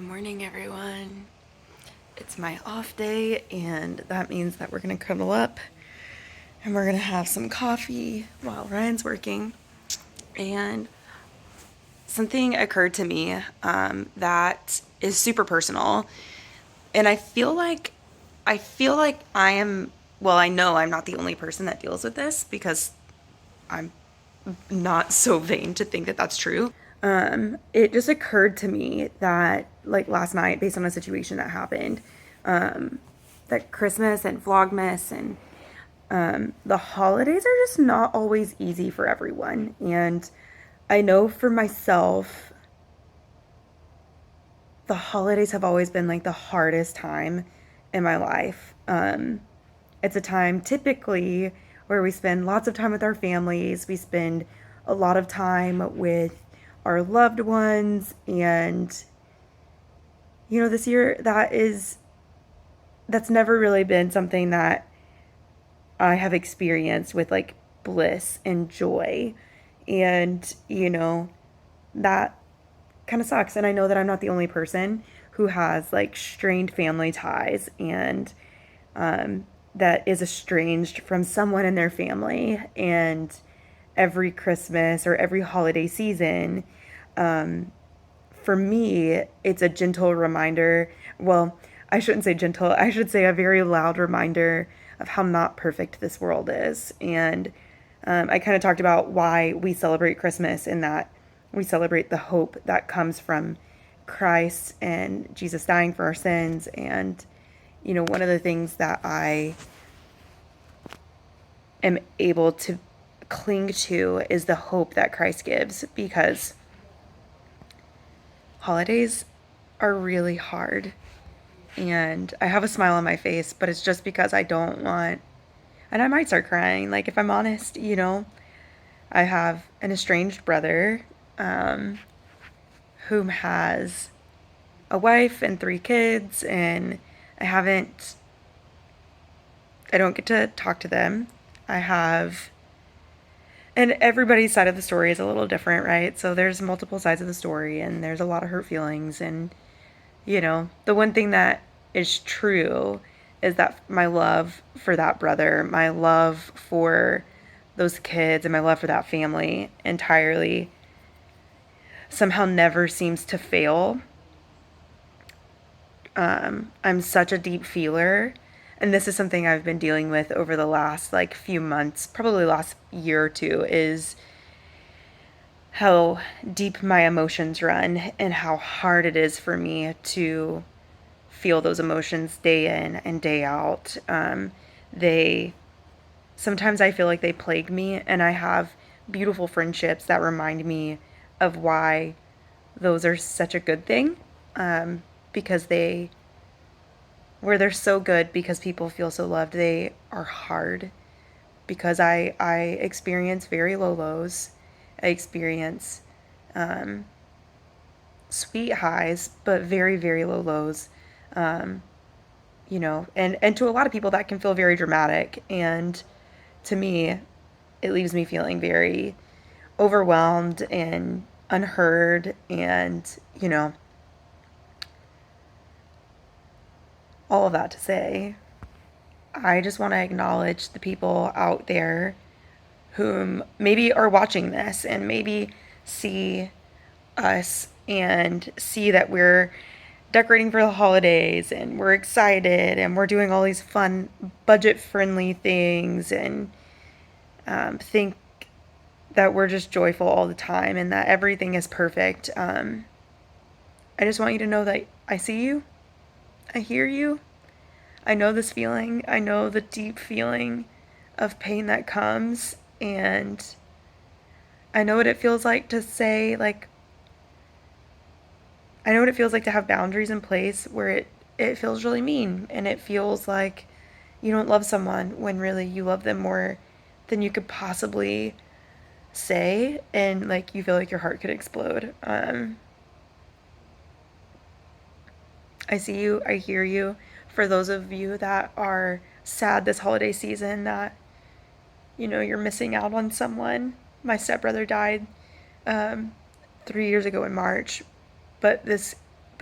Good morning, everyone. It's my off day, and that means that we're gonna cuddle up and we're gonna have some coffee while Ryan's working. And something occurred to me that is super personal, and I feel like I am. Well, I know I'm not the only person that deals with this because I'm not so vain to think that that's true. It just occurred to me that, like last night, based on a situation that happened, that Christmas and Vlogmas and the holidays are just not always easy for everyone. And I know for myself, the holidays have always been like the hardest time in my life. It's a time typically where we spend lots of time with our families. We spend a lot of time with our loved ones. And, this year that's never really been something that I have experienced with like bliss and joy. And, that kind of sucks. And I know that I'm not the only person who has like strained family ties and that is estranged from someone in their family. And every Christmas or every holiday season, for me, it's a gentle reminder. Well, I shouldn't say gentle, I should say a very loud reminder of how not perfect this world is. And I kind of talked about why we celebrate Christmas, in that we celebrate the hope that comes from Christ and Jesus dying for our sins. And, one of the things that I am able to cling to is the hope that Christ gives, because holidays are really hard. And I have a smile on my face, but it's just because I don't want, and I might start crying. Like, if I'm honest, I have an estranged brother, whom has a wife and 3 kids, and I haven't, I don't get to talk to them. I have, and everybody's side of the story is a little different, right? So there's multiple sides of the story, and there's a lot of hurt feelings. And, the one thing that is true is that my love for that brother, my love for those kids, and my love for that family entirely somehow never seems to fail. I'm such a deep feeler, and this is something I've been dealing with over the last like few months, probably last year or two, is how deep my emotions run and how hard it is for me to feel those emotions day in and day out. They Sometimes I feel like they plague me, and I have beautiful friendships that remind me of why those are such a good thing. Because where they're so good because people feel so loved, they are hard because I experience very low lows. I experience sweet highs, but very, very low lows. Um, and to a lot of people that can feel very dramatic. And to me, it leaves me feeling very overwhelmed and unheard. And, all of that to say, I just want to acknowledge the people out there whom maybe are watching this and maybe see us and see that we're decorating for the holidays and we're excited and we're doing all these fun budget friendly things, and think that we're just joyful all the time and that everything is perfect. I just want you to know that I see you, I hear you, I know this feeling, I know the deep feeling of pain that comes, and I know what it feels like to say, like, I know what it feels like to have boundaries in place where it feels really mean, and it feels like you don't love someone when really you love them more than you could possibly say, and like you feel like your heart could explode. I see you, I hear you. For those of you that are sad this holiday season that, you're missing out on someone. My stepbrother died 3 years ago in March, but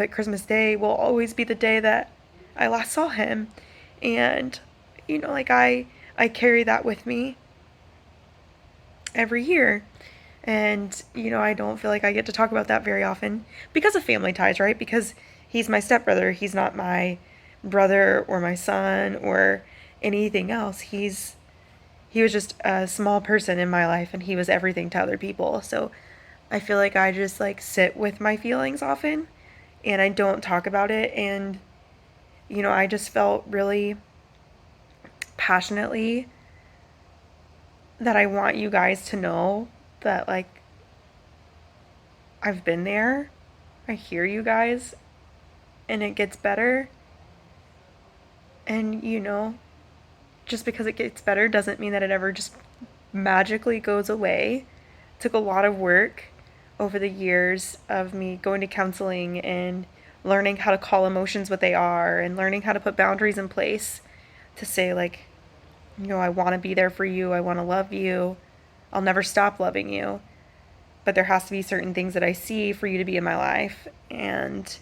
but Christmas Day will always be the day that I last saw him. And, like I carry that with me every year. And, I don't feel like I get to talk about that very often because of family ties, right? Because he's my stepbrother. He's not my brother or my son or anything else. He was just a small person in my life, and he was everything to other people. So I feel like I just like sit with my feelings often and I don't talk about it. And, I just felt really passionately that I want you guys to know that, like, I've been there. I hear you guys, and it gets better. And, just because it gets better doesn't mean that it ever just magically goes away. It took a lot of work over the years of me going to counseling and learning how to call emotions what they are and learning how to put boundaries in place to say, like, I want to be there for you. I want to love you. I'll never stop loving you. But there has to be certain things that I see for you to be in my life. And,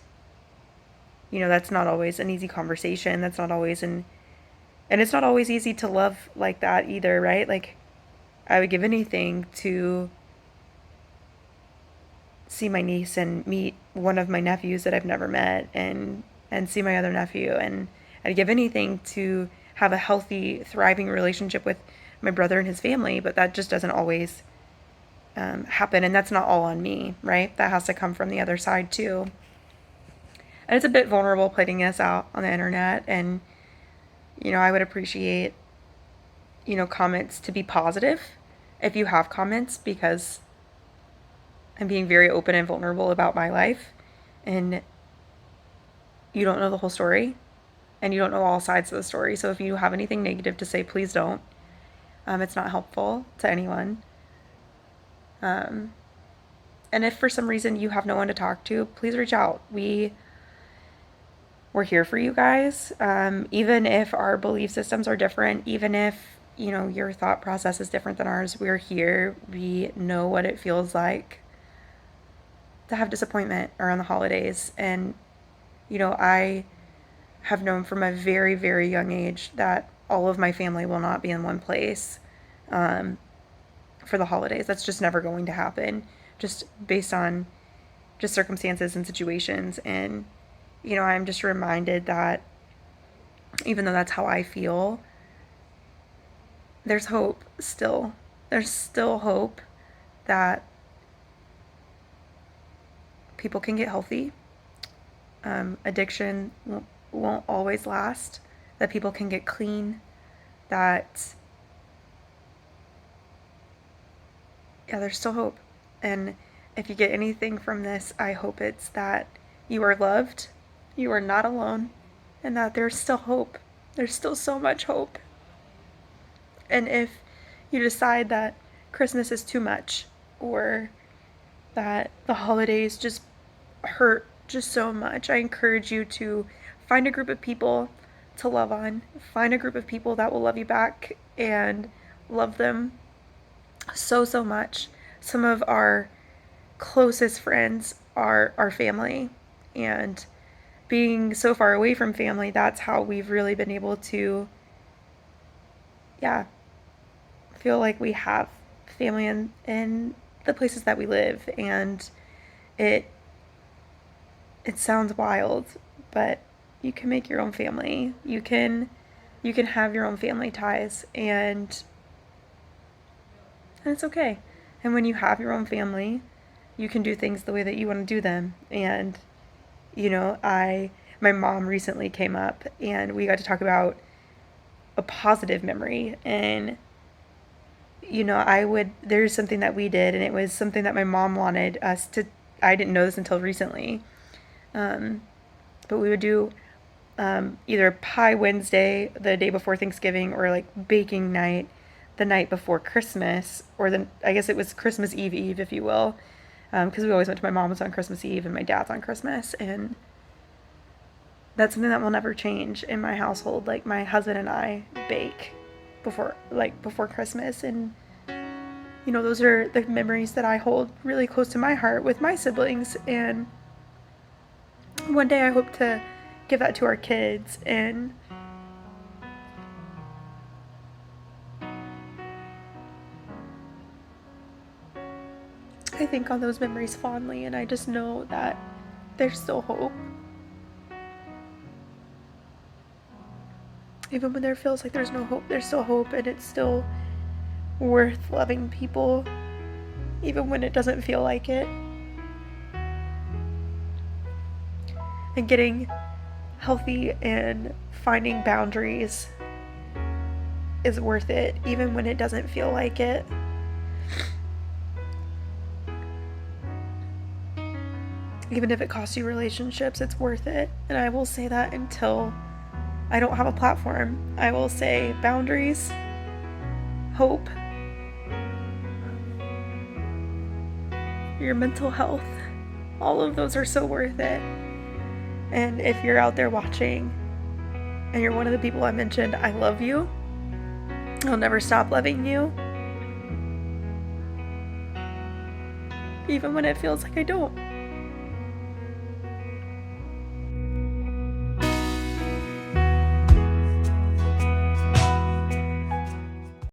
that's not always an easy conversation. That's not always and it's not always easy to love like that either, right? Like, I would give anything to see my niece and meet one of my nephews that I've never met and see my other nephew. And I'd give anything to have a healthy, thriving relationship with my brother and his family, but that just doesn't always happen. And that's not all on me, right? That has to come from the other side too. And it's a bit vulnerable putting this out on the internet. And, I would appreciate, comments to be positive if you have comments, because I'm being very open and vulnerable about my life. And you don't know the whole story. And you don't know all sides of the story. So if you have anything negative to say, please don't. It's not helpful to anyone. And if for some reason you have no one to talk to, please reach out. We're here for you guys. Even if our belief systems are different, even if, your thought process is different than ours, we're here. We know what it feels like to have disappointment around the holidays. And, I have known from a very, very young age that all of my family will not be in one place for the holidays. That's just never going to happen, just based on just circumstances and situations. And, I'm just reminded that even though that's how I feel, there's hope still. There's still hope that people can get healthy. Addiction won't always last. That people can get clean. That, yeah, there's still hope. And if you get anything from this, I hope it's that you are loved, you are not alone, and that there's still hope. There's still so much hope. And if you decide that Christmas is too much, or that the holidays just hurt just so much, I encourage you to find a group of people to love on. Find a group of people that will love you back and love them so, so much. Some of our closest friends are our family. And being so far away from family, that's how we've really been able to, yeah, feel like we have family in the places that we live. And it sounds wild, but you can make your own family. You can have your own family ties, and it's okay. And when you have your own family, you can do things the way that you want to do them. And my mom recently came up and we got to talk about a positive memory. And there's something that we did, and it was something that my mom wanted us to. I didn't know this until recently, but we would do either Pie Wednesday, the day before Thanksgiving, or like baking night, the night before Christmas, or I guess it was Christmas Eve, if you will, because we always went to my mom's on Christmas Eve and my dad's on Christmas. And that's something that will never change in my household. Like, my husband and I bake before Christmas, and those are the memories that I hold really close to my heart with my siblings. And one day I hope to give that to our kids, and I think on those memories fondly, and I just know that there's still hope. Even when there feels like there's no hope, there's still hope, and it's still worth loving people, even when it doesn't feel like it. And getting healthy and finding boundaries is worth it, even when it doesn't feel like it. Even if it costs you relationships, it's worth it. And I will say that until I don't have a platform. I will say boundaries, hope, your mental health, all of those are so worth it. And if you're out there watching and you're one of the people I mentioned, I love you. I'll never stop loving you, even when it feels like I don't.